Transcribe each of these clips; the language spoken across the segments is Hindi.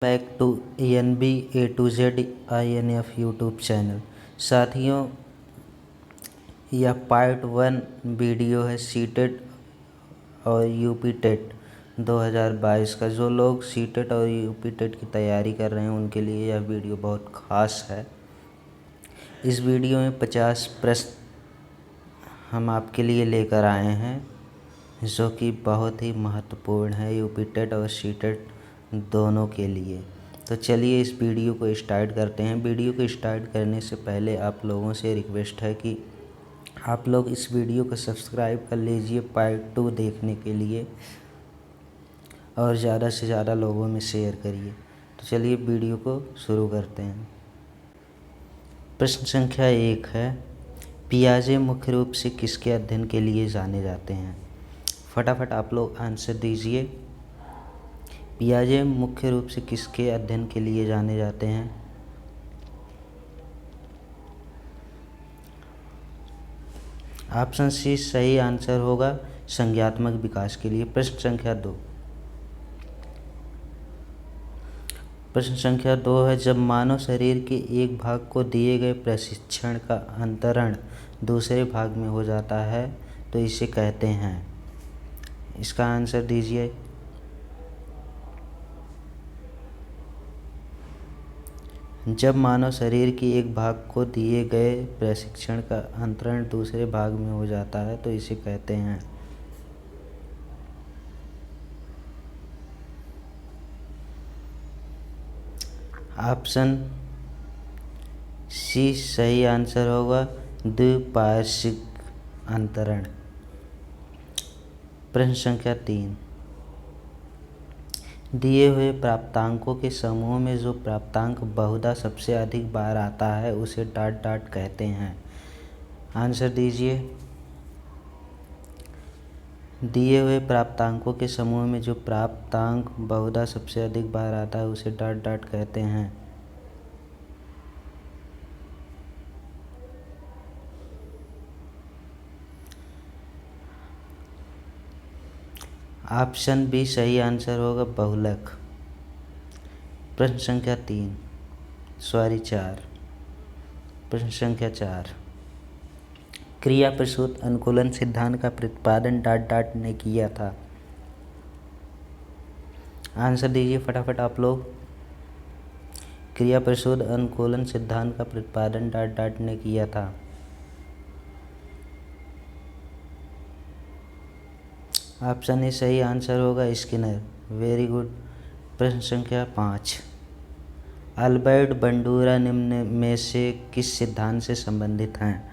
Back to ENB A to Z INF YouTube channel. साथियों, यह पार्ट 1 वीडियो है सीटेट और यूपी टेट 2022 का। जो लोग सीटेट और यूपी टेट की तैयारी कर रहे हैं उनके लिए यह वीडियो बहुत ख़ास है। इस वीडियो में 50 प्रश्न हम आपके लिए लेकर आए हैं जो कि बहुत ही महत्वपूर्ण है यूपी टेट और सीटेट दोनों के लिए। तो चलिए इस वीडियो को स्टार्ट करते हैं। वीडियो को स्टार्ट करने से पहले आप लोगों से रिक्वेस्ट है कि आप लोग इस वीडियो को सब्सक्राइब कर लीजिए पार्ट 2 देखने के लिए और ज़्यादा से ज़्यादा लोगों में शेयर करिए। तो चलिए वीडियो को शुरू करते हैं। प्रश्न संख्या 1 है, पियाजे मुख्य रूप से किसके अध्ययन के लिए जाने जाते हैं? फटाफट आप लोग आंसर दीजिए। पियाजे मुख्य रूप से किसके अध्ययन के लिए जाने जाते हैं? ऑप्शन सी सही आंसर होगा, संज्ञात्मक विकास के लिए। प्रश्न संख्या 2। प्रश्न संख्या 2 है, जब मानव शरीर के एक भाग को दिए गए प्रशिक्षण का अंतरण दूसरे भाग में हो जाता है तो इसे कहते हैं। इसका आंसर दीजिए। जब मानव शरीर के एक भाग को दिए गए प्रशिक्षण का अंतरण दूसरे भाग में हो जाता है तो इसे कहते हैं। ऑप्शन सी सही आंसर होगा, द्विपार्श्विक अंतरण। प्रश्न संख्या 3, दिए हुए प्राप्तांकों के समूह में जो प्राप्तांक बहुधा सबसे अधिक बार आता है उसे डॉट डॉट कहते हैं। आंसर दीजिए। दिए हुए प्राप्तांकों के समूह में जो प्राप्तांक बहुधा सबसे अधिक बार आता है उसे डॉट डॉट कहते हैं। ऑप्शन बी सही आंसर होगा, बहुलक। प्रश्न संख्या 4। प्रश्न संख्या 4, क्रिया प्रसूत अनुकूलन सिद्धांत का प्रतिपादन डॉट डॉट ने किया था। आंसर दीजिए फटाफट आप लोग। क्रिया प्रसूत अनुकूलन सिद्धांत का प्रतिपादन डॉट डॉट ने किया था। ऑप्शन ए सही आंसर होगा, स्किनर। Very good. प्रश्न संख्या 5, अल्बर्ट बंडूरा निम्न में से किस सिद्धांत से संबंधित हैं?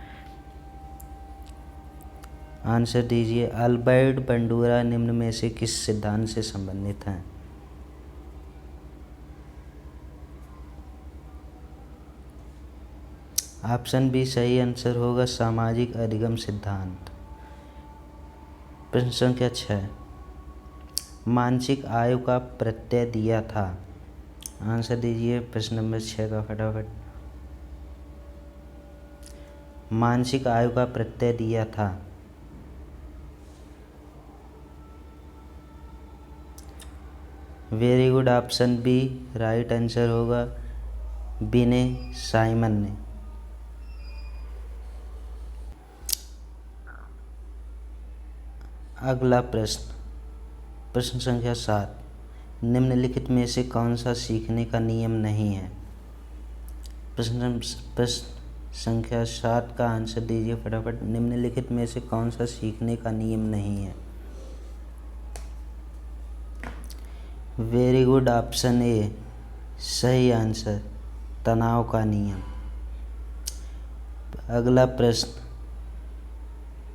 आंसर दीजिए। अल्बर्ट बंडूरा निम्न में से किस सिद्धांत से संबंधित हैं? ऑप्शन बी सही आंसर होगा, सामाजिक अधिगम सिद्धांत। प्रश्न संख्या 6, मानसिक आयु का प्रत्यय दिया था। आंसर दीजिए प्रश्न नंबर 6 का फटाफट। मानसिक आयु का प्रत्यय दिया था। Very good. Option B right answer होगा, विने साइमन ने। अगला प्रश्न, प्रश्न संख्या 7, निम्नलिखित में से कौन सा सीखने का नियम नहीं है? प्रश्न संख्या 7 का आंसर दीजिए फटाफट। निम्नलिखित में से कौन सा सीखने का नियम नहीं है? Very good. ऑप्शन ए सही आंसर, तनाव का नियम। अगला प्रश्न,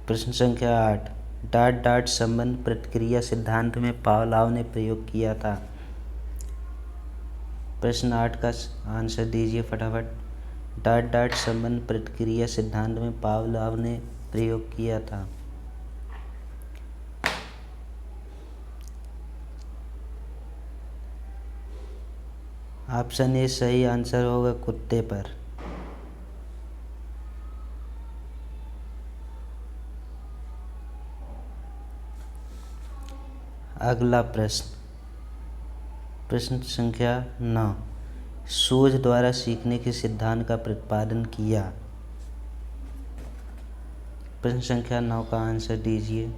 प्रश्न संख्या 8, डॉट डॉट संबंध प्रतिक्रिया सिद्धांत में पावलोव ने प्रयोग किया था। प्रश्न 8 का आंसर दीजिए फटाफट। डॉट डॉट संबंध प्रतिक्रिया सिद्धांत में पावलोव ने प्रयोग किया था। ऑप्शन ए सही आंसर होगा, कुत्ते पर। अगला प्रश्न, प्रश्न संख्या 9, शोध द्वारा सीखने के सिद्धांत का प्रतिपादन किया। प्रश्न संख्या 9 का आंसर दीजिए।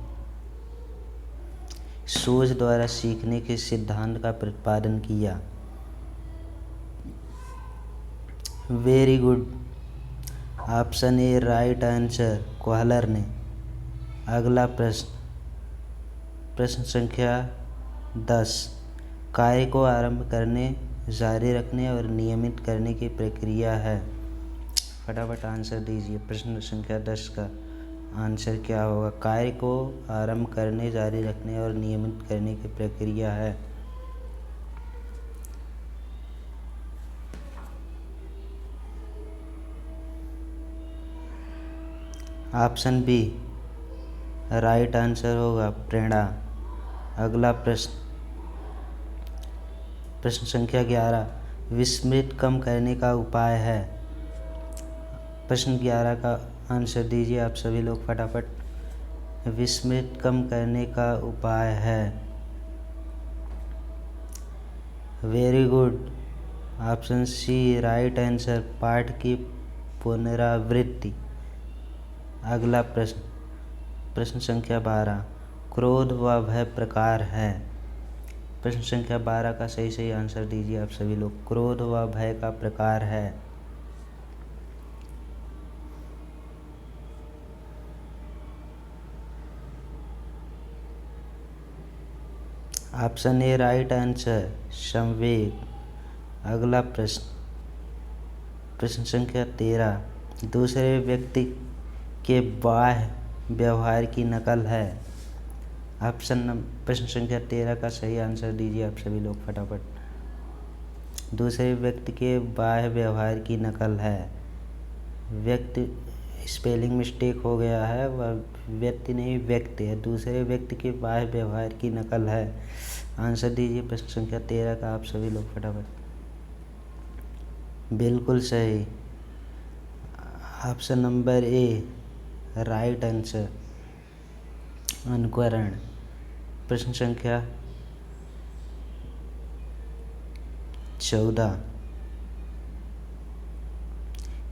शोध द्वारा सीखने के सिद्धांत का प्रतिपादन किया। Very good, option A right answer, क्वालर ने। अगला प्रश्न, प्रश्न संख्या 10, कार्य को आरंभ करने, जारी रखने और नियमित करने की प्रक्रिया है। फटाफट आंसर दीजिए। प्रश्न संख्या 10 का आंसर क्या होगा? कार्य को आरंभ करने, जारी रखने और नियमित करने की प्रक्रिया है। ऑप्शन बी राइट आंसर होगा, प्रेरणा। अगला प्रश्न, प्रश्न संख्या 11, विस्मृति कम करने का उपाय है। प्रश्न 11 का आंसर दीजिए आप सभी लोग फटाफट। विस्मृति कम करने का उपाय है। Very good, option C right answer, पाठ की पुनरावृत्ति। अगला प्रश्न, प्रश्न संख्या 12, क्रोध व भय प्रकार है। प्रश्न संख्या 12 का सही आंसर दीजिए आप सभी लोग। क्रोध व भय का प्रकार है। ऑप्शन ए राइट आंसर, संवेग। अगला प्रश्न, प्रश्न संख्या 13, दूसरे व्यक्ति के बाह्य व्यवहार की नकल है। प्रश्न संख्या 13 का सही आंसर दीजिए आप सभी लोग फटाफट। दूसरे व्यक्ति के बाह्य व्यवहार की नकल है। व्यक्ति, स्पेलिंग मिस्टेक हो गया है, वह व्यक्ति नहीं व्यक्ति है। दूसरे व्यक्ति के बाह्य व्यवहार की नकल है। आंसर दीजिए प्रश्न संख्या 13 का आप सभी लोग फटाफट। बिल्कुल सही, option number A right answer, अनुकरण। प्रश्न संख्या 14,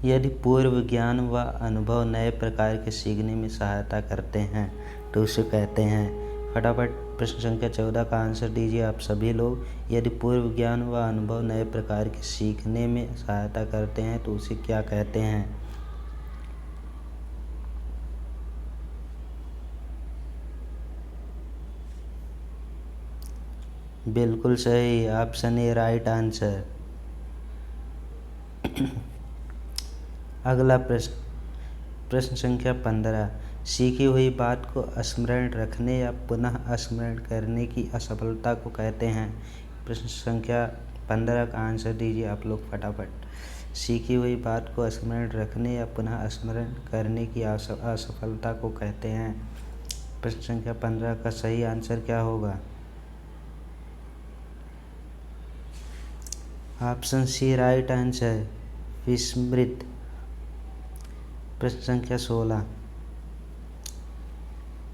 यदि पूर्व ज्ञान व अनुभव नए प्रकार के सीखने में सहायता करते हैं तो उसे कहते हैं। फटाफट प्रश्न संख्या 14 का आंसर दीजिए आप सभी लोग। यदि पूर्व ज्ञान व अनुभव नए प्रकार के सीखने में सहायता करते हैं तो उसे क्या कहते हैं? बिल्कुल सही, ऑप्शन ए राइट आंसर। अगला प्रश्न, प्रश्न संख्या 15, सीखी हुई बात को स्मरण रखने या पुनः स्मरण करने की असफलता को कहते हैं। प्रश्न संख्या 15 का आंसर दीजिए आप लोग फटाफट। सीखी हुई बात को स्मरण रखने या पुनः स्मरण करने की असफलता को कहते हैं। प्रश्न संख्या 15 का सही आंसर क्या होगा? ऑप्शन सी राइट आंसर, विस्मृत। प्रश्न संख्या 16,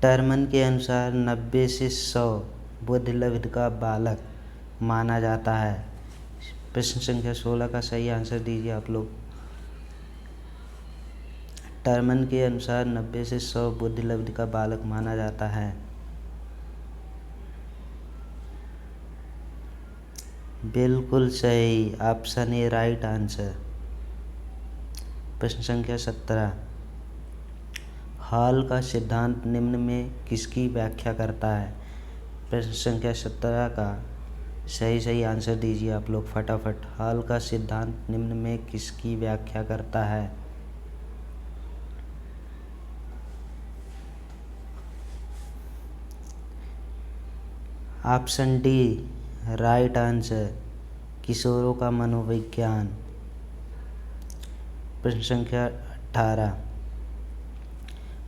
टर्मन के अनुसार 90 से 100 बुद्धिलब्ध का बालक माना जाता है। प्रश्न संख्या 16 का सही आंसर दीजिए आप लोग। टर्मन के अनुसार 90 से 100 बुद्धिलब्ध का बालक माना जाता है। बिल्कुल सही, ऑप्शन ए राइट आंसर। प्रश्न संख्या 17, हॉल का सिद्धांत निम्न में किसकी व्याख्या करता है? प्रश्न संख्या 17 का सही आंसर दीजिए आप लोग फटाफट। हॉल का सिद्धांत निम्न में किसकी व्याख्या करता है? ऑप्शन डी राइट आंसर, किशोरों का मनोविज्ञान। प्रश्न संख्या 18,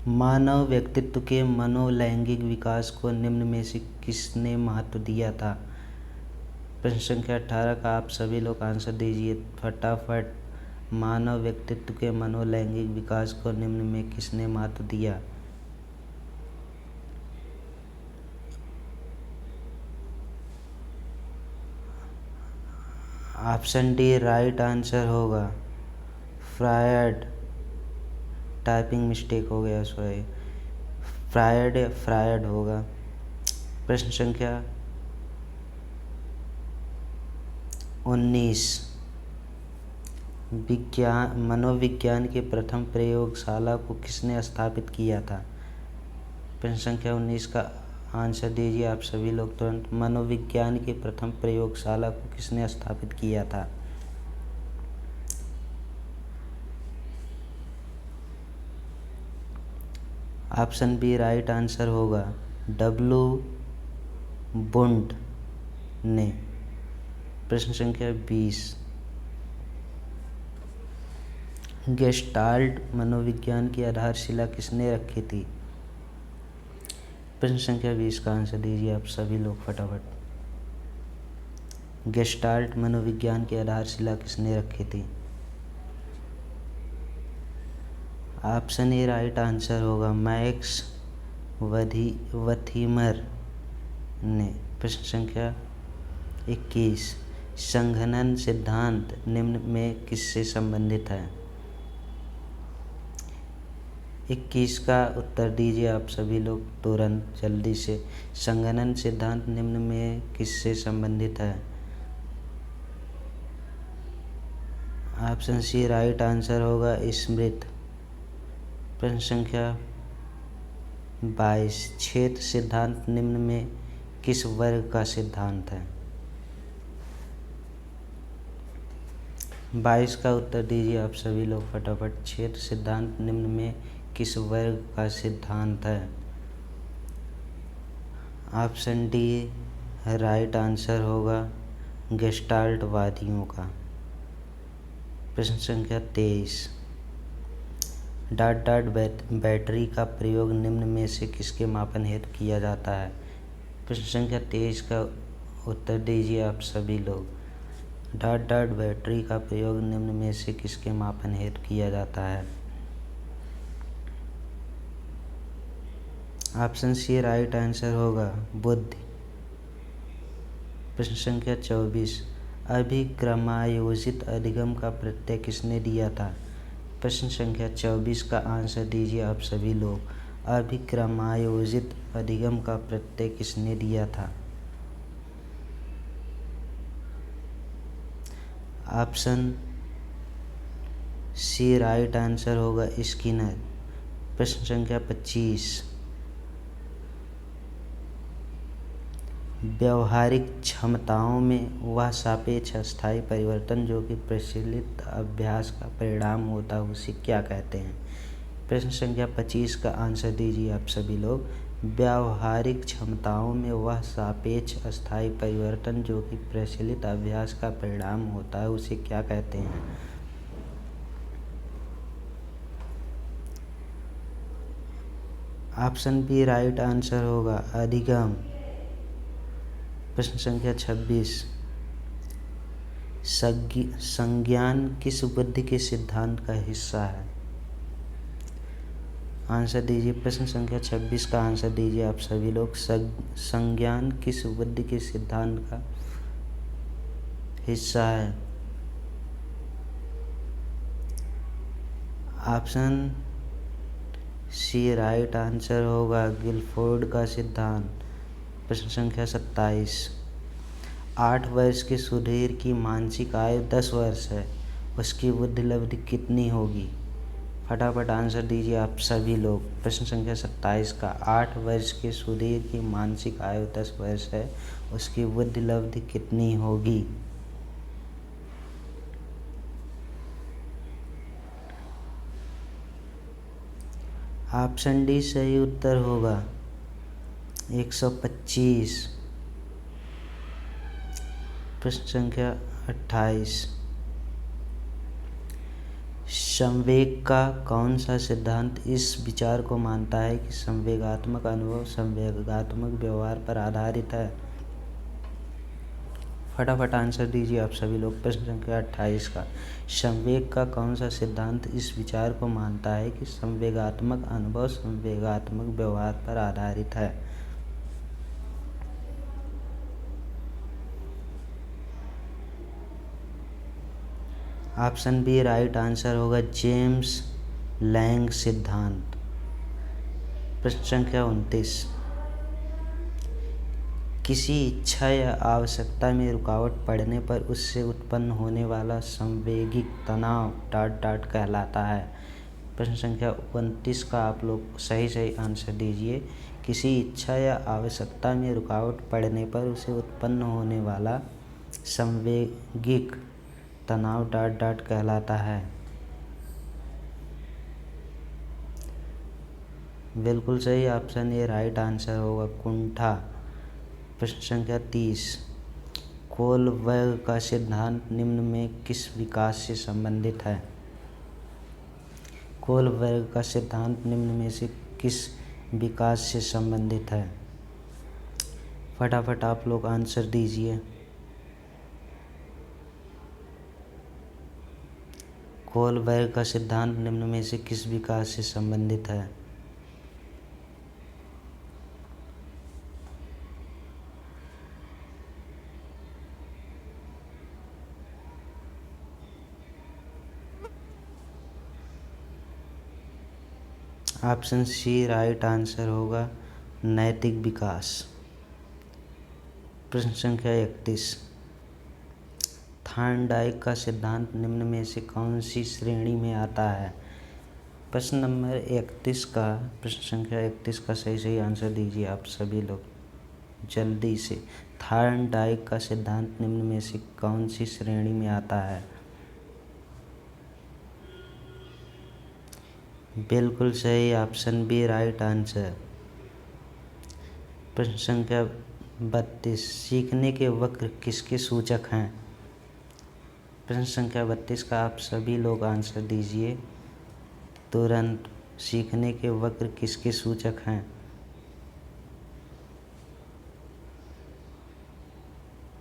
मानव व्यक्तित्व के मनोलैंगिक विकास को निम्न में से किसने महत्व दिया था? प्रश्न संख्या 18 का आप सभी लोग आंसर दीजिए फटाफट। मानव व्यक्तित्व के मनोलैंगिक विकास को निम्न में किसने महत्व दिया? ऑप्शन डी राइट आंसर होगा। फ्रायड, टाइपिंग मिस्टेक हो गया, सॉरी, फ्रायड या फ्रायड होगा। प्रश्न संख्या 19, मनोविज्ञान की प्रथम प्रयोगशाला को किसने स्थापित किया था? प्रश्न संख्या 19 का आंसर दीजिए आप सभी लोग तुरंत। मनोविज्ञान की प्रथम प्रयोगशाला को किसने स्थापित किया था? ऑप्शन बी राइट आंसर होगा, डब्ल्यू बुंड ने। प्रश्न संख्या 20, गेस्टाल्ट मनोविज्ञान की आधारशिला किसने रखी थी? प्रश्न संख्या 20 का आंसर दीजिए आप सभी लोग फटाफट। गेस्टाल्ट मनोविज्ञान की आधारशिला किसने रखी थी? ऑप्शन ए राइट आंसर होगा, मैक्स वथिमर ने। प्रश्न संख्या 21, संघनन सिद्धांत निम्न में किससे संबंधित है? 21 का उत्तर दीजिए आप सभी लोग तुरंत जल्दी से। संघनन सिद्धांत निम्न में किससे संबंधित है? ऑप्शन सी राइट आंसर होगा, स्मृत। प्रश्न संख्या 22, क्षेत्र सिद्धांत निम्न में किस वर्ग का सिद्धांत है? 22 का उत्तर दीजिए आप सभी लोग फटाफट। क्षेत्र सिद्धांत निम्न में किस वर्ग का सिद्धांत है? ऑप्शन डी राइट आंसर होगा, गेस्टाल्टवादियों का। प्रश्न संख्या 23, डॉट डॉट बैटरी का प्रयोग निम्न में से किसके मापन हेतु किया जाता है? प्रश्न संख्या 23 का उत्तर दीजिए आप सभी लोग। डॉट डॉट बैटरी का प्रयोग निम्न में से किसके मापन हेतु किया जाता है? ऑप्शन सी राइट आंसर होगा, बुद्धि। प्रश्न संख्या 24, अभिक्रमायोजित अधिगम का प्रत्यय किसने दिया था? प्रश्न संख्या 24 का आंसर दीजिए आप सभी लोग। अभिक्रमायोजित अधिगम का प्रत्यय किसने दिया था? ऑप्शन सी राइट आंसर होगा, स्किनर। प्रश्न संख्या 25, व्यवहारिक क्षमताओं में वह सापेक्ष अस्थायी परिवर्तन जो कि प्रचलित अभ्यास का परिणाम होता है उसे क्या कहते हैं? प्रश्न संख्या 25 का आंसर दीजिए आप सभी लोग। व्यवहारिक क्षमताओं में वह सापेक्ष अस्थायी परिवर्तन जो कि प्रचलित अभ्यास का परिणाम होता है उसे क्या कहते हैं? ऑप्शन बी राइट आंसर होगा, अधिगम। प्रश्न संख्या 26, संज्ञान किस बुद्धि के सिद्धांत का हिस्सा है? आंसर दीजिए। प्रश्न संख्या 26 का आंसर दीजिए आप सभी लोग। संज्ञान किस बुद्धि के सिद्धांत का हिस्सा है? ऑप्शन सी राइट आंसर होगा, गिलफोर्ड का सिद्धांत। प्रश्न संख्या 27, 8 वर्ष के सुधीर की मानसिक आयु 10 वर्ष है, उसकी बुद्धि लब्धि कितनी होगी? फटाफट आंसर दीजिए आप सभी लोग। प्रश्न संख्या 27 का 8 वर्ष के सुधीर की मानसिक आयु 10 वर्ष है, उसकी बुद्धि लब्धि कितनी होगी? ऑप्शन डी सही उत्तर होगा, 125। प्रश्न संख्या 28, संवेग का कौन सा सिद्धांत इस विचार को मानता है कि संवेगात्मक अनुभव संवेगात्मक व्यवहार पर आधारित है? फटाफट आंसर दीजिए आप सभी लोग। प्रश्न संख्या 28 का संवेग का कौन सा सिद्धांत इस विचार को मानता है कि संवेगात्मक अनुभव संवेगात्मक व्यवहार पर आधारित है? ऑप्शन बी राइट आंसर होगा जेम्स लैंग सिद्धांत। प्रश्न संख्या 29, किसी इच्छा या आवश्यकता में रुकावट पड़ने पर उससे उत्पन्न होने वाला संवेगिक तनाव डॉट डॉट कहलाता है। प्रश्न संख्या 29 का आप लोग सही आंसर दीजिए। किसी इच्छा या आवश्यकता में रुकावट पड़ने पर उसे उत्पन्न होने वाला संवेगिक तनाव डॉट डॉट कहलाता है। बिल्कुल सही, ऑप्शन ए राइट आंसर होगा कुंठा। प्रश्न संख्या 30, कोलबर्ग का सिद्धांत निम्न में किस विकास से संबंधित है। कोलबर्ग का सिद्धांत निम्न में से किस विकास से संबंधित है। फटाफट आप लोग आंसर दीजिए। कोलबर्ग का सिद्धांत निम्न में से किस विकास से संबंधित है। ऑप्शन सी राइट आंसर होगा नैतिक विकास। प्रश्न संख्या 31, थॉर्नडाइक का सिद्धांत निम्न में से कौन सी श्रेणी में आता है। प्रश्न नंबर 31 का प्रश्न संख्या 31 का सही आंसर दीजिए आप सभी लोग जल्दी से। थॉर्नडाइक का सिद्धांत निम्न में से कौन सी श्रेणी में आता है। बिल्कुल सही, ऑप्शन बी राइट आंसर। प्रश्न संख्या 32, सीखने के वक्र किसके सूचक हैं। प्रश्न संख्या 32 का आप सभी लोग आंसर दीजिए तुरंत। सीखने के वक्र किसके सूचक हैं।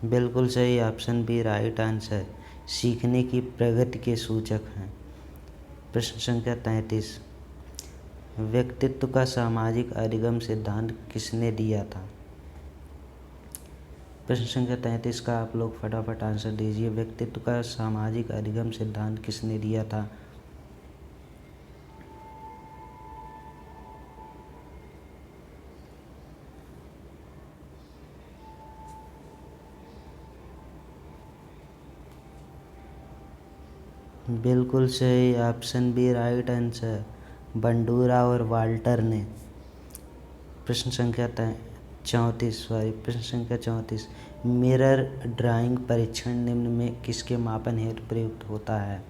बिल्कुल सही, ऑप्शन बी राइट आंसर, सीखने की प्रगति के सूचक हैं। प्रश्न संख्या 33, व्यक्तित्व का सामाजिक अधिगम सिद्धांत किसने दिया था। प्रश्न संख्या 33 का आप लोग फटाफट आंसर दीजिए। व्यक्तित्व का सामाजिक अधिगम सिद्धांत किसने दिया था। बिल्कुल सही, option B right answer, Bandura और वाल्टर ने। प्रश्न संख्या 34, मिरर ड्राइंग परीक्षण निम्न में किसके मापन हेतु प्रयुक्त होता है।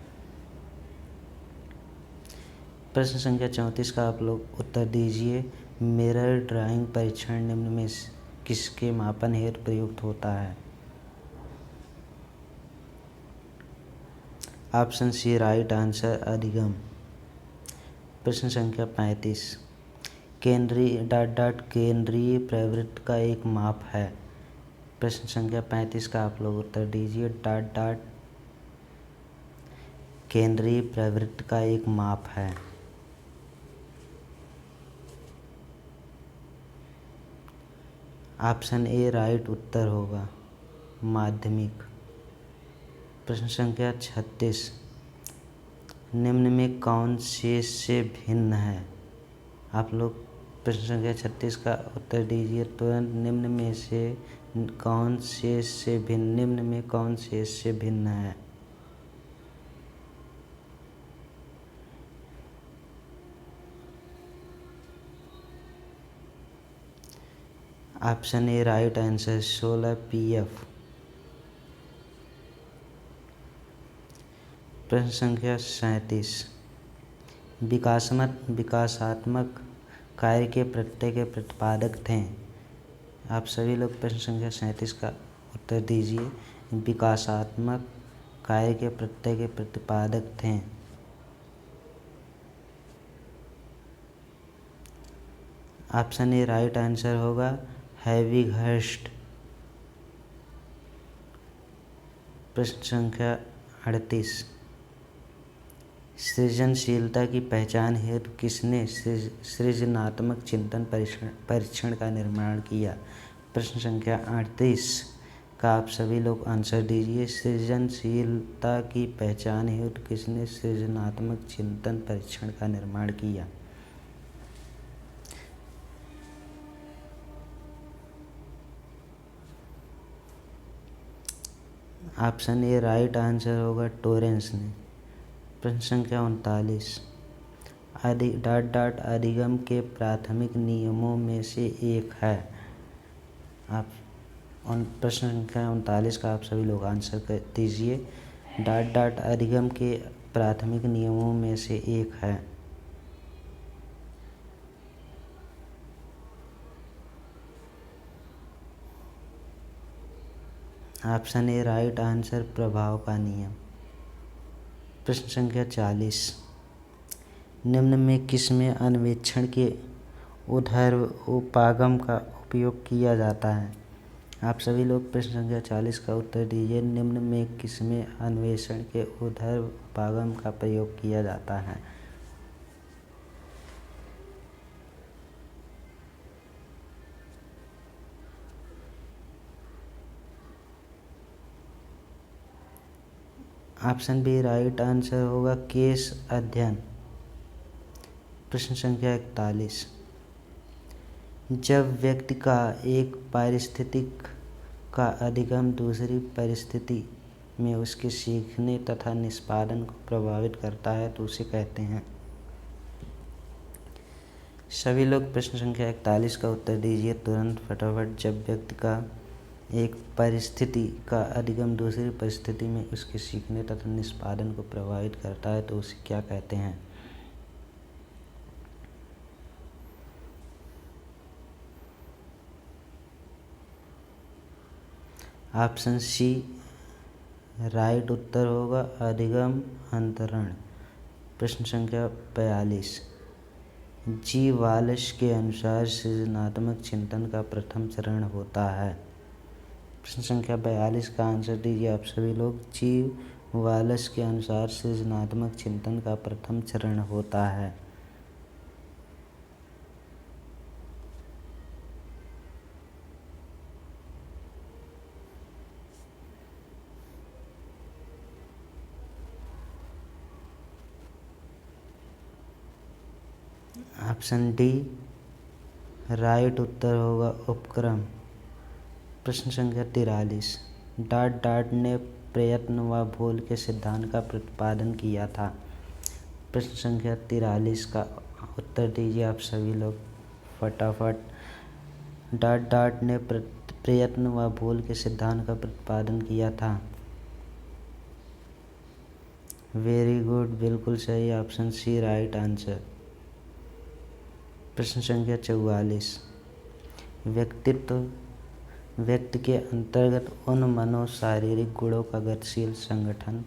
प्रश्न संख्या 34 का आप लोग उत्तर दीजिए। मिरर ड्राइंग परीक्षण निम्न में किसके मापन हेतु प्रयुक्त होता है। ऑप्शन सी राइट आंसर, अधिगम। प्रश्न संख्या 35, केंद्रीय केंद्रीय प्रवृत्ति का एक माप है। प्रश्न संख्या 35 का आप लोग उत्तर दीजिए। केंद्रीय प्रवृत्ति का एक माप है। ऑप्शन ए राइट उत्तर होगा, माध्यमिक। प्रश्न संख्या 36, निम्न में कौन से भिन्न है। आप लोग प्रश्न संख्या 36 का उत्तर दीजिए तुरंत। निम्न में कौन से भिन्न है। Option A right answer, 16 PF। प्रश्न संख्या 37, विकासात्मक कार्य के प्रत्यय के प्रतिपादक थे। आप सभी लोग प्रश्न संख्या 37 का उत्तर दीजिए। विकासात्मक कार्य के प्रत्यय के प्रतिपादक थे। ऑप्शन ए राइट आंसर होगा, हैविगहर्स्ट। प्रश्न संख्या 38, सृजनशीलता की पहचान हेतु किसने सृजनात्मक चिंतन परीक्षण का निर्माण किया। प्रश्न संख्या 38, का आप सभी लोग आंसर दीजिए। सृजनशीलता की पहचान हेतु किसने सृजनात्मक चिंतन परीक्षण का निर्माण किया? ऑप्शन ए राइट आंसर होगा टोरेंस ने। प्रश्न संख्या 39, डाट अधिगम के प्राथमिक नियमों में से एक है। आप प्रश्न संख्या 39 का आप सभी लोग आंसर कर दीजिए। डाट अधिगम के प्राथमिक नियमों में से एक है। ऑप्शन ए राइट आंसर प्रभाव का नियम। प्रश्न संख्या 40, निम्न में किसमें अन्वेषण के उपागम का उपयोग किया जाता है? आप सभी लोग प्रश्न संख्या 40 का उत्तर दीजिए। निम्न में किसमें अन्वेषण के उपागम का प्रयोग किया जाता है? ऑप्शन बी राइट आंसर होगा केस अध्ययन। प्रश्न संख्या 41, जब व्यक्ति का एक पारिस्थितिक का अधिगम दूसरी परिस्थिति में उसके सीखने तथा निष्पादन को प्रभावित करता है तो उसे कहते हैं। सभी लोग प्रश्न संख्या 41 का उत्तर दीजिए तुरंत फटाफट। जब व्यक्ति का एक परिस्थिति का अधिगम दूसरी परिस्थिति में उसके सीखने तथा निष्पादन को प्रभावित करता है तो उसे क्या कहते हैं? ऑप्शन सी राइट उत्तर होगा अधिगम अंतरण। प्रश्न संख्या 42, जी वालश के अनुसार सृजनात्मक चिंतन का प्रथम चरण होता है। प्रश्न संख्या 42 का आंसर दीजिए आप सभी लोग। जी वालश के अनुसार सृजनात्मक चिंतन का प्रथम चरण होता है। ऑप्शन डी राइट उत्तर होगा उपक्रम। प्रश्न संख्या 43, डाट ने प्रयत्न व भूल के सिद्धांत का प्रतिपादन किया था। प्रश्न संख्या 43 का उत्तर दीजिए आप सभी लोग फटाफट। डाट ने प्रयत्न व भूल के सिद्धांत का प्रतिपादन किया था। वेरी गुड, बिल्कुल सही, ऑप्शन सी राइट आंसर। प्रश्न संख्या 44, व्यक्ति के अंतर्गत उन मनोशारीरिक गुणों का गतिशील संगठन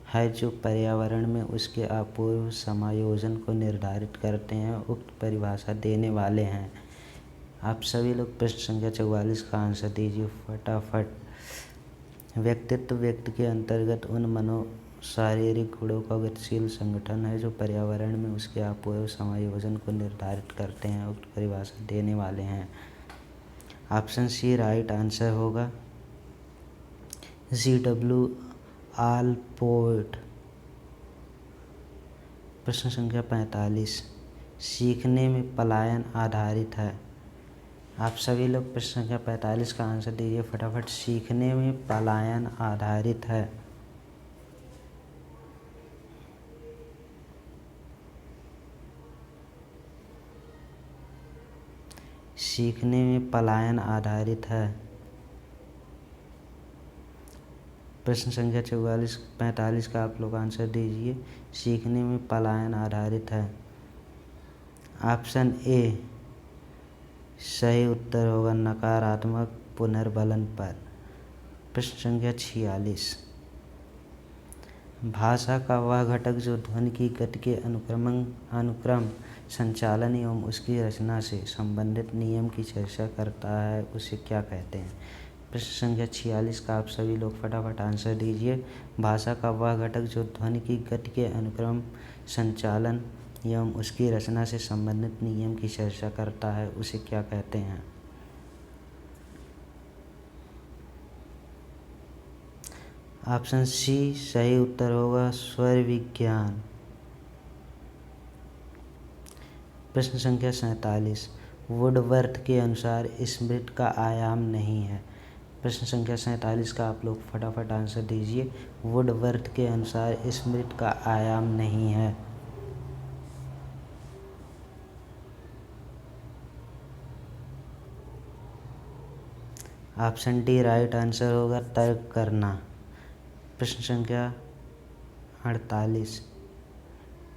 है जो पर्यावरण में उसके अपूर्व समायोजन को निर्धारित करते हैं। उक्त परिभाषा देने वाले हैं। आप सभी लोग प्रश्न संख्या 44 का आंसर दीजिए फटाफट। व्यक्तित्व व्यक्ति के अंतर्गत उन मनोशारीरिक गुणों का गतिशील संगठन है जो पर्यावरण में उसके अपूर्व समायोजन को निर्धारित करते हैं। उक्त परिभाषा देने वाले हैं। ऑप्शन सी राइट आंसर होगा GW आलपोर्ट। प्रश्न संख्या 45, सीखने में पलायन आधारित है। आप सभी लोग प्रश्न संख्या 45 का आंसर दीजिए फटाफट। सीखने में पलायन आधारित है। सीखने में पलायन आधारित है। प्रश्न संख्या 45 का आप लोग आंसर दीजिए। सीखने में पलायन आधारित है। ऑप्शन ए सही उत्तर होगा नकारात्मक पुनर्बलन पर। प्रश्न संख्या 46, भाषा का वह घटक जो ध्वनि की गति के अनुक्रम संचालन एवं उसकी रचना से संबंधित नियम की चर्चा करता है उसे क्या कहते हैं? प्रश्न संख्या 46 का आप सभी लोग फटाफट आंसर दीजिए। भाषा का वह घटक जो ध्वनि की गति के अनुक्रम संचालन एवं उसकी रचना से संबंधित नियम की चर्चा करता है उसे क्या कहते हैं? ऑप्शन सी सही उत्तर होगा स्वर विज्ञान। प्रश्न संख्या 47, वुडवर्थ के अनुसार स्मृति का आयाम नहीं है। प्रश्न संख्या 47 का आप लोग फटाफट आंसर दीजिए। वुडवर्थ के अनुसार स्मृति का आयाम नहीं है। ऑप्शन डी राइट आंसर होगा तर्क करना। प्रश्न संख्या 48,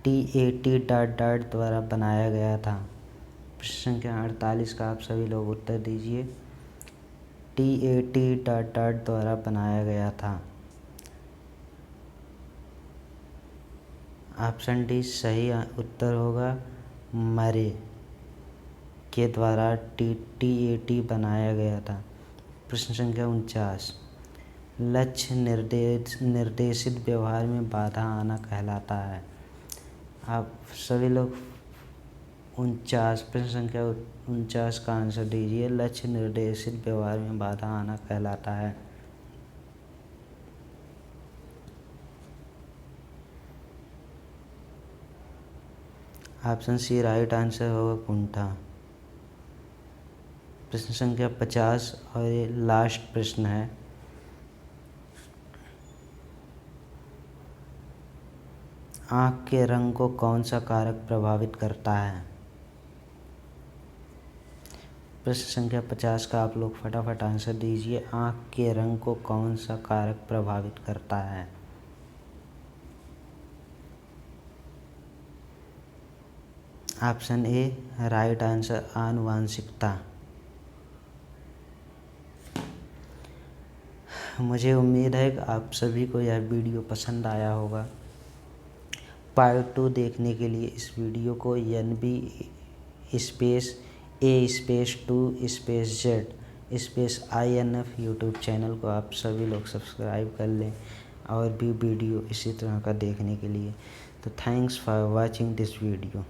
TAT डॉट डॉट द्वारा बनाया गया था। प्रश्न संख्या 48 का आप सभी लोग उत्तर दीजिए। TAT डॉट डॉट द्वारा बनाया गया था। ऑप्शन डी सही उत्तर होगा मरे के द्वारा TAT बनाया गया था। प्रश्न संख्या 49, लक्ष्य निर्देशित व्यवहार में बाधा आना कहलाता है। आप सभी लोग 49 प्रश्न संख्या 49 का आंसर दीजिए। लक्ष्य निर्देशित व्यवहार में बाधा आना कहलाता है। ऑप्शन सी राइट आंसर होगा कुंठा। प्रश्न संख्या 50 और ये लास्ट प्रश्न है। आँख के रंग को कौन सा कारक प्रभावित करता है। प्रश्न संख्या 50 का आप लोग फटाफट आंसर दीजिए। आँख के रंग को कौन सा कारक प्रभावित करता है। ऑप्शन ए राइट आंसर आनुवांशिकता। मुझे उम्मीद है कि आप सभी को यह वीडियो पसंद आया होगा। पार्ट 2 देखने के लिए इस वीडियो को NB_A_2_Z यूट्यूब चैनल को आप सभी लोग सब्सक्राइब कर लें और भी वीडियो इसी तरह का देखने के लिए। तो thanks for watching this video.